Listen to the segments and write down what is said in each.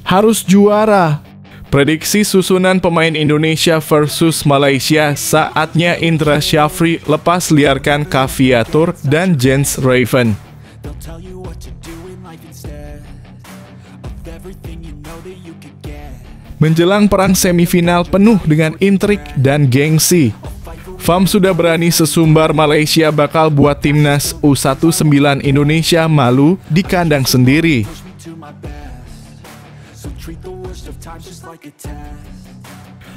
Harus juara. Prediksi susunan pemain Indonesia versus Malaysia, saatnya Indra Syafri lepas liarkan Caviatur dan Jens Raven. Menjelang perang semifinal penuh dengan intrik dan gengsi, Fam sudah berani sesumbar Malaysia bakal buat timnas U19 Indonesia malu di kandang sendiri.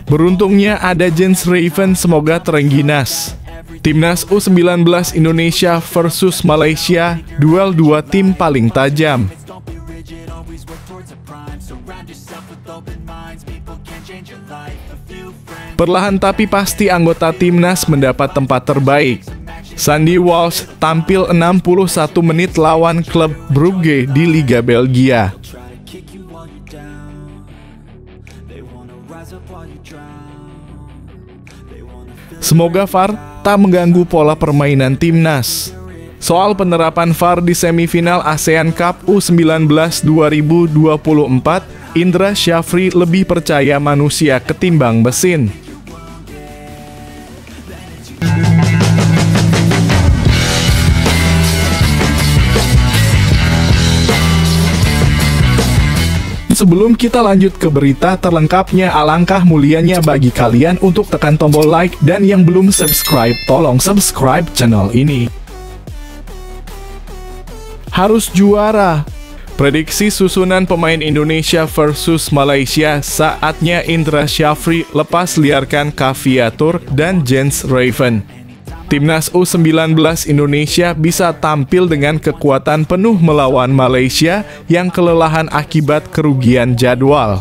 Beruntungnya ada Jens Raven, semoga terengginas. Timnas U19 Indonesia versus Malaysia, duel dua tim paling tajam. Perlahan tapi pasti anggota timnas mendapat tempat terbaik. Sandy Walsh tampil 61 menit lawan klub Brugge di Liga Belgia. Semoga VAR tak mengganggu pola permainan timnas. Soal penerapan VAR di semifinal ASEAN Cup U19 2024, Indra Syafri lebih percaya manusia ketimbang mesin. Sebelum kita lanjut ke berita terlengkapnya, alangkah mulianya bagi kalian untuk tekan tombol like, dan yang belum subscribe, tolong subscribe channel ini. Harus juara. Prediksi susunan pemain Indonesia versus Malaysia, saatnya Indra Syafri lepas liarkan Caviatur dan Jens Raven. Timnas U19 Indonesia bisa tampil dengan kekuatan penuh melawan Malaysia yang kelelahan akibat kerugian jadwal.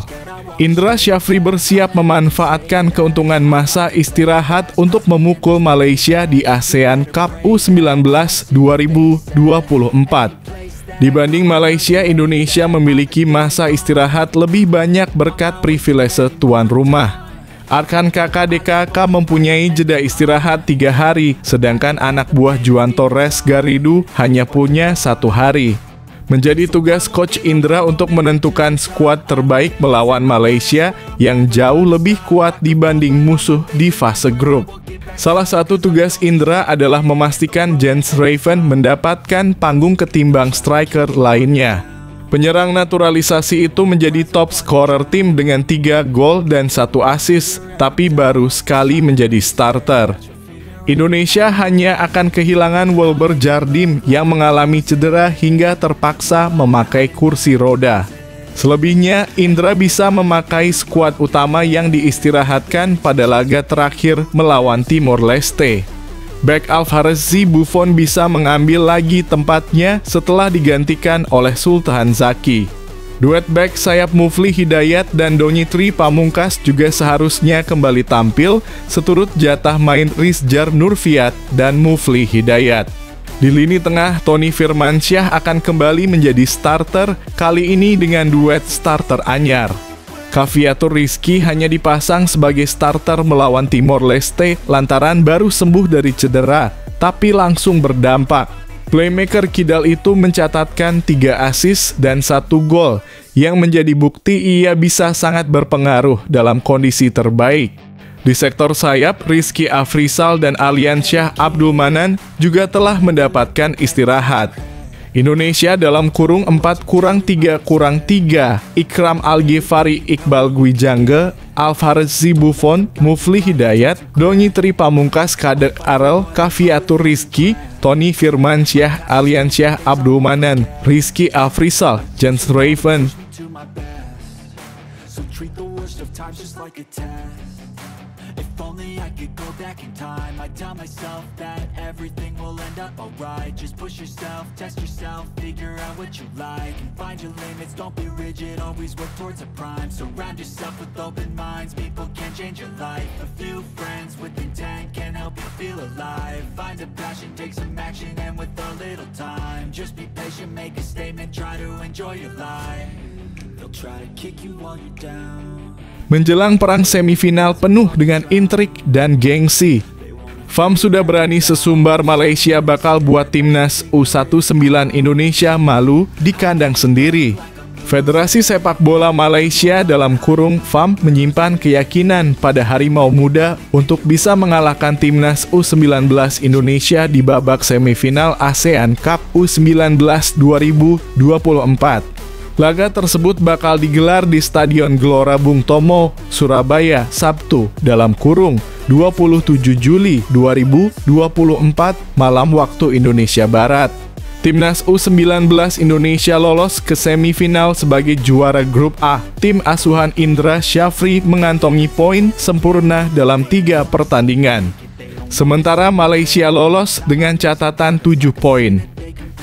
Indra Syafri bersiap memanfaatkan keuntungan masa istirahat untuk memukul Malaysia di ASEAN Cup U19 2024. Dibanding Malaysia, Indonesia memiliki masa istirahat lebih banyak berkat privilese tuan rumah. Arkan kakak DKK mempunyai jeda istirahat 3 hari, sedangkan anak buah Juan Torres Garrido hanya punya 1 hari. Menjadi tugas Coach Indra untuk menentukan skuad terbaik melawan Malaysia yang jauh lebih kuat dibanding musuh di fase grup. Salah satu tugas Indra adalah memastikan Jens Raven mendapatkan panggung ketimbang striker lainnya. Penyerang naturalisasi itu menjadi top scorer tim dengan 3 gol dan 1 assist, tapi baru sekali menjadi starter. Indonesia hanya akan kehilangan Wilber Jardim yang mengalami cedera hingga terpaksa memakai kursi roda. Selebihnya, Indra bisa memakai skuad utama yang diistirahatkan pada laga terakhir melawan Timor Leste. Bek Alvarez Buffon bisa mengambil lagi tempatnya setelah digantikan oleh Sultan Zaki. Duet bek sayap Mufli Hidayat dan Donitri Pamungkas juga seharusnya kembali tampil, seturut jatah main Rizjar Nurfiat dan Mufli Hidayat. Di lini tengah, Tony Firmansyah akan kembali menjadi starter, kali ini dengan duet starter anyar. Caviatur Rizky hanya dipasang sebagai starter melawan Timor Leste lantaran baru sembuh dari cedera, tapi langsung berdampak. Playmaker kidal itu mencatatkan 3 assist dan 1 gol, yang menjadi bukti ia bisa sangat berpengaruh dalam kondisi terbaik. Di sektor sayap, Rizky Afrizal dan Aliansyah Abdul Manan juga telah mendapatkan istirahat. Indonesia dalam kurung 4-3-3, Ikram Al-Ghifari, Iqbal Gwijangge, Alvarez Buffon, Mufli Hidayat, Donitri Pamungkas, Kadek Arel, Caviatur Rizky, Tony Firmansyah, Aliansyah Abdul Manan, Rizky Afrizal, Jens Raven. If only I could go back in time, I'd tell myself that everything will end up alright. Just push yourself, test yourself, figure out what you like, and find your limits, don't be rigid, always work towards a prime. Surround yourself with open minds, people can change your life. A few friends with intent can help you feel alive. Find a passion, take some action, and with a little time, just be patient, make a statement, try to enjoy your life. They'll try to kick you while you're down. Menjelang perang semifinal penuh dengan intrik dan gengsi, Fam sudah berani sesumbar Malaysia bakal buat timnas U19 Indonesia malu di kandang sendiri. Federasi Sepak Bola Malaysia dalam kurung FAM menyimpan keyakinan pada Harimau Muda untuk bisa mengalahkan timnas U19 Indonesia di babak semifinal ASEAN Cup U19 2024. Laga tersebut bakal digelar di Stadion Gelora Bung Tomo, Surabaya, Sabtu dalam kurung 27 Juli 2024 malam waktu Indonesia Barat. Timnas U19 Indonesia lolos ke semifinal sebagai juara grup A. Tim asuhan Indra Syafri mengantongi poin sempurna dalam 3 pertandingan. Sementara Malaysia lolos dengan catatan 7 poin.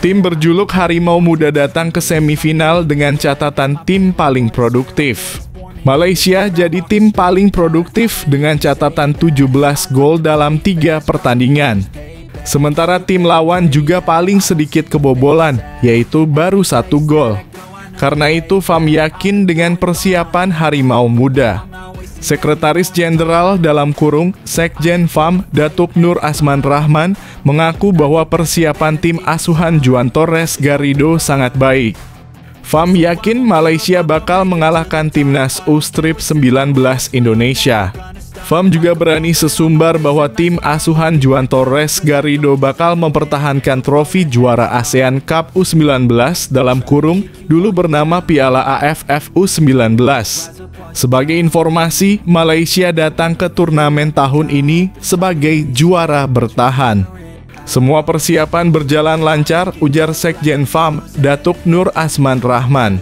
Tim berjuluk Harimau Muda datang ke semifinal dengan catatan tim paling produktif. Malaysia jadi tim paling produktif dengan catatan 17 gol dalam 3 pertandingan. Sementara tim lawan juga paling sedikit kebobolan, yaitu baru 1 gol. Karena itu FAM yakin dengan persiapan Harimau Muda. Sekretaris Jenderal dalam kurung Sekjen FAM Datuk Nur Asman Rahman mengaku bahwa persiapan tim asuhan Juan Torres Garrido sangat baik. FAM yakin Malaysia bakal mengalahkan timnas U19 Indonesia. FAM juga berani sesumbar bahwa tim asuhan Juan Torres Garrido bakal mempertahankan trofi juara ASEAN Cup U19 dalam kurung dulu bernama Piala AFF U19. Sebagai informasi, Malaysia datang ke turnamen tahun ini sebagai juara bertahan. Semua persiapan berjalan lancar, ujar Sekjen FAM Datuk Nur Asman Rahman.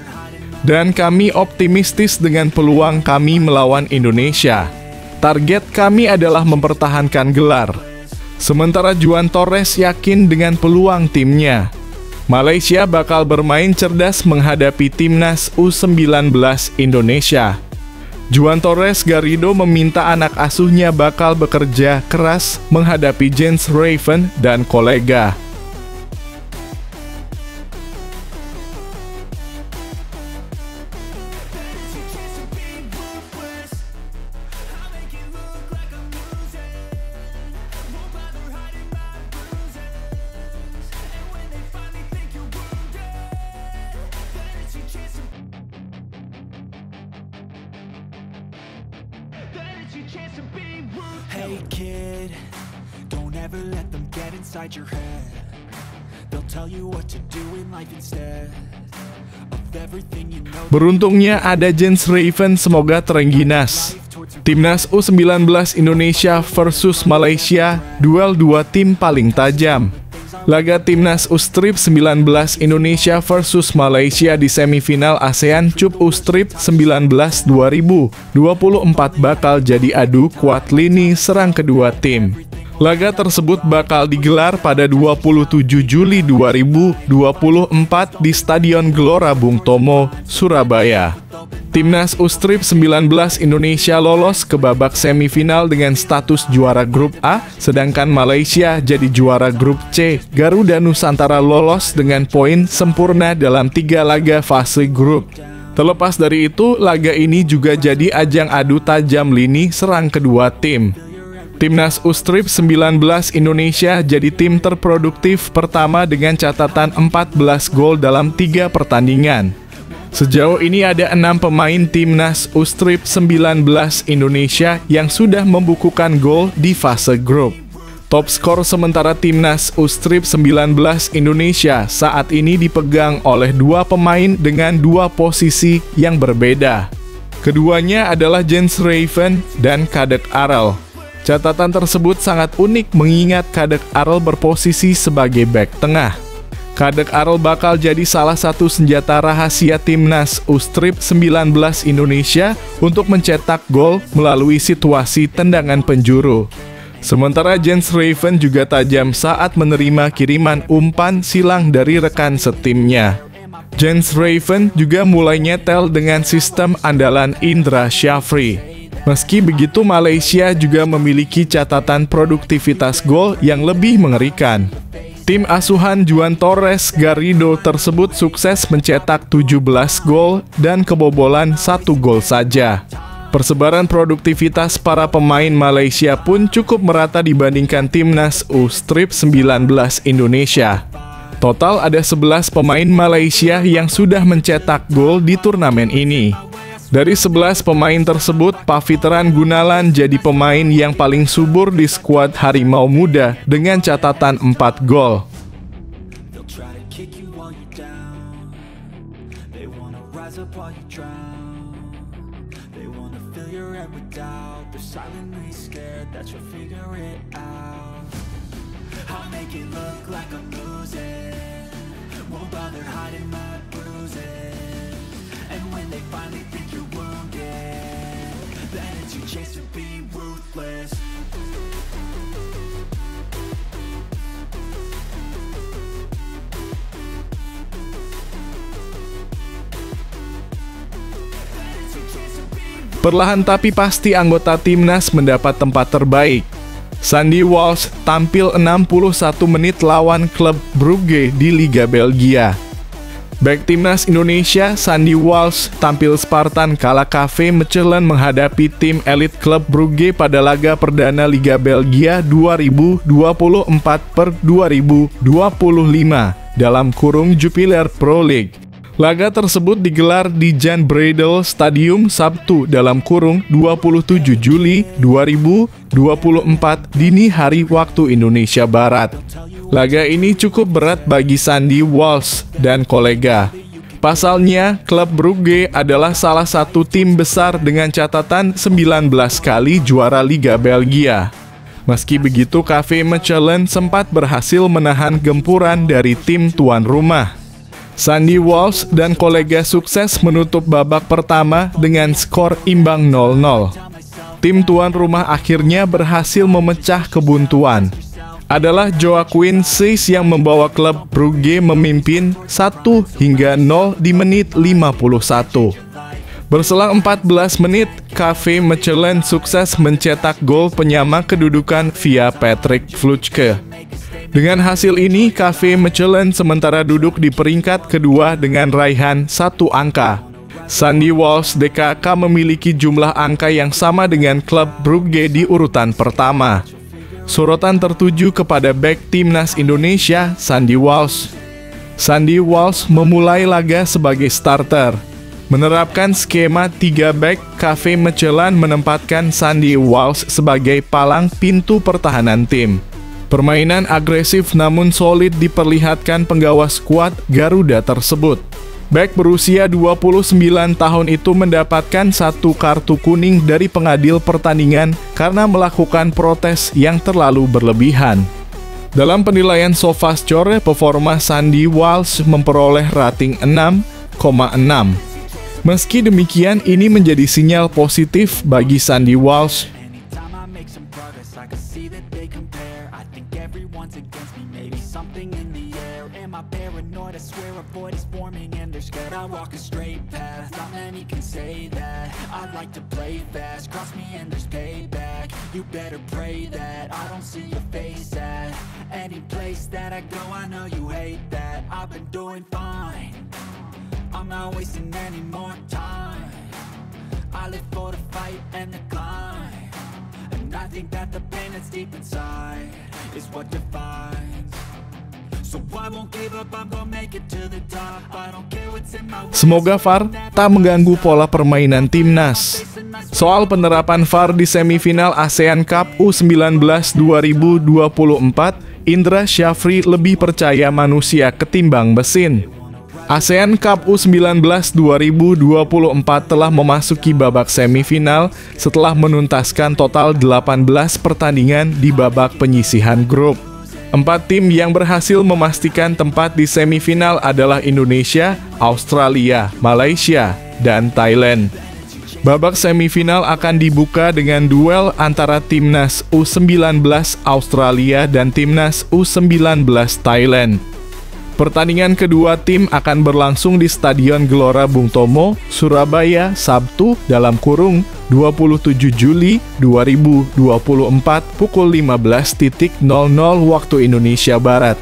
Dan kami optimistis dengan peluang kami melawan Indonesia. Target kami adalah mempertahankan gelar. Sementara Juan Torres yakin dengan peluang timnya. Malaysia bakal bermain cerdas menghadapi timnas U19 Indonesia. Juan Torres Garrido meminta anak asuhnya bakal bekerja keras menghadapi Jens Raven dan kolega. Hey kid, don't ever let them get inside your head. They'll tell you what to do in life instead of everything you know. Beruntungnya ada Jens Raven, semoga terengginas. Timnas U19 Indonesia versus Malaysia, duel 2 tim paling tajam. Laga Timnas U19 Indonesia versus Malaysia di semifinal ASEAN Cup U19 2024 bakal jadi adu kuat lini serang kedua tim. Laga tersebut bakal digelar pada 27 Juli 2024 di Stadion Gelora Bung Tomo, Surabaya. Timnas U19 Indonesia lolos ke babak semifinal dengan status juara grup A, sedangkan Malaysia jadi juara grup C. Garuda Nusantara lolos dengan poin sempurna dalam 3 laga fase grup. Terlepas dari itu, laga ini juga jadi ajang adu tajam lini serang kedua tim. Timnas U19 Indonesia jadi tim terproduktif pertama dengan catatan 14 gol dalam 3 pertandingan. Sejauh ini ada 6 pemain Timnas U19 Indonesia yang sudah membukukan gol di fase grup. Top skor sementara Timnas U19 Indonesia saat ini dipegang oleh 2 pemain dengan 2 posisi yang berbeda. Keduanya adalah Jens Raven dan Kadek Arel. Catatan tersebut sangat unik mengingat Kadek Arel berposisi sebagai bek tengah. Kadek Arel bakal jadi salah satu senjata rahasia Timnas U19 Indonesia untuk mencetak gol melalui situasi tendangan penjuru. Sementara Jens Raven juga tajam saat menerima kiriman umpan silang dari rekan setimnya. Jens Raven juga mulai nyetel dengan sistem andalan Indra Syafri. Meski begitu, Malaysia juga memiliki catatan produktivitas gol yang lebih mengerikan. Tim asuhan Juan Torres Garrido tersebut sukses mencetak 17 gol dan kebobolan 1 gol saja. Persebaran produktivitas para pemain Malaysia pun cukup merata dibandingkan Timnas U19 Indonesia. Total ada 11 pemain Malaysia yang sudah mencetak gol di turnamen ini. Dari 11 pemain tersebut, Paviteran Gunalan jadi pemain yang paling subur di skuad Harimau Muda dengan catatan 4 gol. Perlahan tapi pasti anggota timnas mendapat tempat terbaik. Sandy Walsh tampil 61 menit lawan klub Brugge di Liga Belgia. Bek timnas Indonesia, Sandy Walsh tampil Spartan kala KV Mechelen menghadapi tim elit klub Brugge pada laga perdana Liga Belgia 2024/2025 dalam kurung Jupiler Pro League. Laga tersebut digelar di Jan Breydel Stadium Sabtu dalam kurung 27 Juli 2024 dini hari waktu Indonesia Barat. Laga ini cukup berat bagi Sandy Walsh dan kolega. Pasalnya, klub Brugge adalah salah satu tim besar dengan catatan 19 kali juara Liga Belgia. Meski begitu, KV Mechelen sempat berhasil menahan gempuran dari tim tuan rumah. Sandy Walsh dan kolega sukses menutup babak pertama dengan skor imbang 0-0. Tim tuan rumah akhirnya berhasil memecah kebuntuan. Adalah Joaquin Seys yang membawa klub Brugge memimpin 1-0 di menit 51. Berselang 14 menit, KV Mechelen sukses mencetak gol penyama kedudukan via Patrick Vlugke. Dengan hasil ini, KV Mechelen sementara duduk di peringkat kedua dengan raihan 1 angka. Sandy Walsh DKK memiliki jumlah angka yang sama dengan klub Brugge di urutan pertama. Sorotan tertuju kepada bek timnas Indonesia, Sandy Walsh. Sandy Walsh memulai laga sebagai starter. Menerapkan skema 3 bek, KV Mechelen menempatkan Sandy Walsh sebagai palang pintu pertahanan tim. Permainan agresif namun solid diperlihatkan penggawa skuad Garuda tersebut. Bek berusia 29 tahun itu mendapatkan 1 kartu kuning dari pengadil pertandingan karena melakukan protes yang terlalu berlebihan. Dalam penilaian SofaScore, performa Sandy Walsh memperoleh rating 6,6. Meski demikian, ini menjadi sinyal positif bagi Sandy Walsh. I walk a straight path, not many can say that. I like to play fast, cross me and there's payback. You better pray that I don't see your face at any place that I go. I know you hate that. I've been doing fine, I'm not wasting any more time. I live for the fight and the climb, and I think that the pain that's deep inside is what defines. Semoga VAR tak mengganggu pola permainan timnas. Soal penerapan VAR di semifinal ASEAN Cup U19 2024, Indra Syafri lebih percaya manusia ketimbang mesin. ASEAN Cup U19 2024 telah memasuki babak semifinal setelah menuntaskan total 18 pertandingan di babak penyisihan grup. 4 tim yang berhasil memastikan tempat di semifinal adalah Indonesia, Australia, Malaysia, dan Thailand. Babak semifinal akan dibuka dengan duel antara Timnas U19 Australia dan Timnas U19 Thailand. Pertandingan kedua tim akan berlangsung di Stadion Gelora Bung Tomo, Surabaya, Sabtu dalam kurung 27 Juli 2024 pukul 15.00 waktu Indonesia Barat.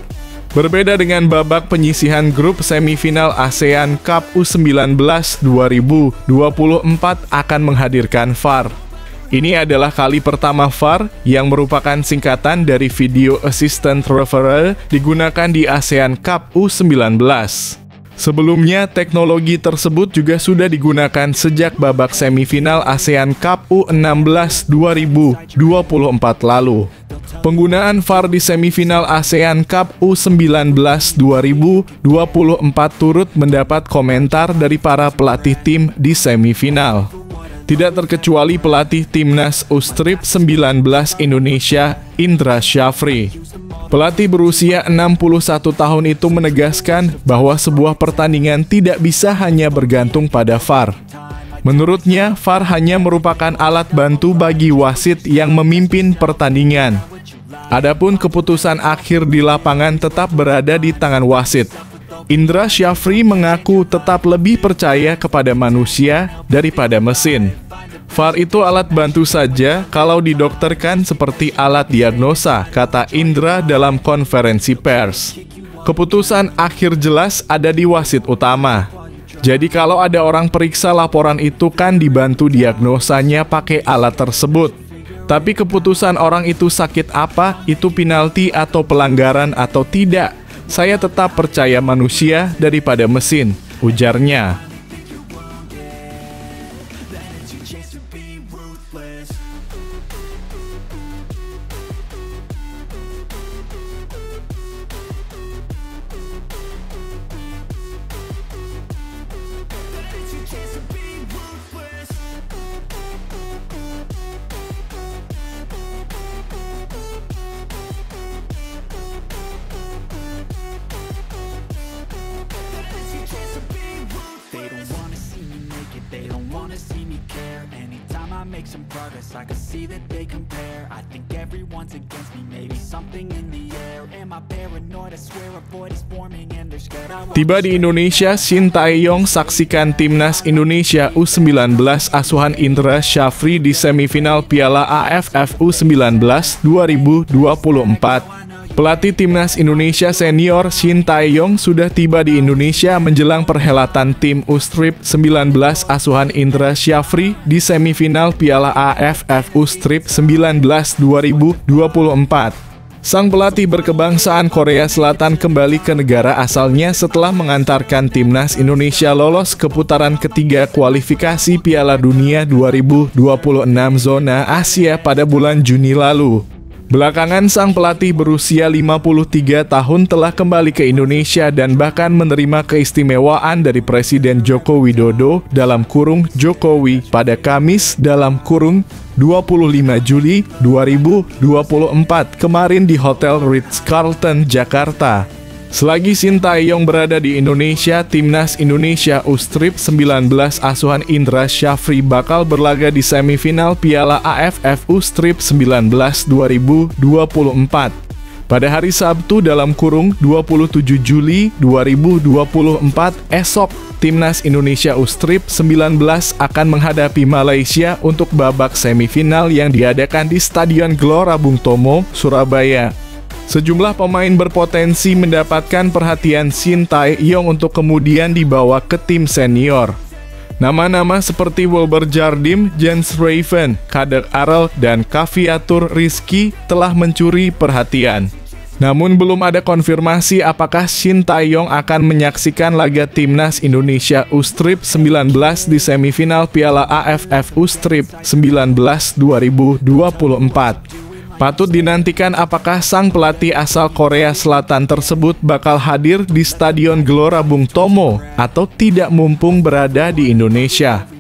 Berbeda dengan babak penyisihan grup, semifinal ASEAN Cup U19 2024 akan menghadirkan VAR. Ini adalah kali pertama VAR yang merupakan singkatan dari Video Assistant Referee digunakan di ASEAN Cup U19. Sebelumnya, teknologi tersebut juga sudah digunakan sejak babak semifinal ASEAN Cup U16 2024 lalu. Penggunaan VAR di semifinal ASEAN Cup U19 2024 turut mendapat komentar dari para pelatih tim di semifinal. Tidak terkecuali pelatih Timnas U-Strip 19 Indonesia, Indra Syafri. Pelatih berusia 61 tahun itu menegaskan bahwa sebuah pertandingan tidak bisa hanya bergantung pada VAR. Menurutnya, VAR hanya merupakan alat bantu bagi wasit yang memimpin pertandingan. Adapun keputusan akhir di lapangan tetap berada di tangan wasit. Indra Syafri mengaku tetap lebih percaya kepada manusia daripada mesin. VAR itu alat bantu saja kalau didokterkan seperti alat diagnosa, kata Indra dalam konferensi pers. Keputusan akhir jelas ada di wasit utama. Jadi kalau ada orang periksa laporan itu kan dibantu diagnosanya pakai alat tersebut. Tapi keputusan orang itu sakit apa, itu penalti atau pelanggaran atau tidak, saya tetap percaya manusia daripada mesin, ujarnya. Make some progress, I can see that they compare. I think everyone's against me, maybe something in the air. Am I paranoid? I swear a void is forming and they're scared I won't. Tiba di Indonesia, Shin Tae-yong saksikan Timnas Indonesia U19 asuhan Indra Syafri di semifinal Piala AFF U19 2024. Pelatih Timnas Indonesia senior Shin Tae-yong sudah tiba di Indonesia menjelang perhelatan tim U-Strip 19 asuhan Indra Syafri di semifinal Piala AFF U-Strip 19 2024. Sang pelatih berkebangsaan Korea Selatan kembali ke negara asalnya setelah mengantarkan Timnas Indonesia lolos ke putaran ketiga kualifikasi Piala Dunia 2026 zona Asia pada bulan Juni lalu. Belakangan sang pelatih berusia 53 tahun telah kembali ke Indonesia dan bahkan menerima keistimewaan dari Presiden Joko Widodo dalam kurung Jokowi pada Kamis dalam kurung 25 Juli 2024 kemarin di Hotel Ritz-Carlton, Jakarta. Selagi Shin Tae-yong berada di Indonesia, Timnas Indonesia U-Strip 19 asuhan Indra Syafri bakal berlaga di semifinal Piala AFF U-Strip 19 2024. Pada hari Sabtu dalam kurung 27 Juli 2024 esok, Timnas Indonesia U-Strip 19 akan menghadapi Malaysia untuk babak semifinal yang diadakan di Stadion Gelora Bung Tomo, Surabaya. Sejumlah pemain berpotensi mendapatkan perhatian Shin Tae-yong untuk kemudian dibawa ke tim senior. Nama-nama seperti Wilber Jardim, Jens Raven, Kader Arel, dan Kaviatur Rizky telah mencuri perhatian. Namun belum ada konfirmasi apakah Shin Tae-yong akan menyaksikan laga Timnas Indonesia U-Strip 19 di semifinal Piala AFF U-Strip 19 2024. Patut dinantikan apakah sang pelatih asal Korea Selatan tersebut bakal hadir di Stadion Gelora Bung Tomo atau tidak mumpung berada di Indonesia.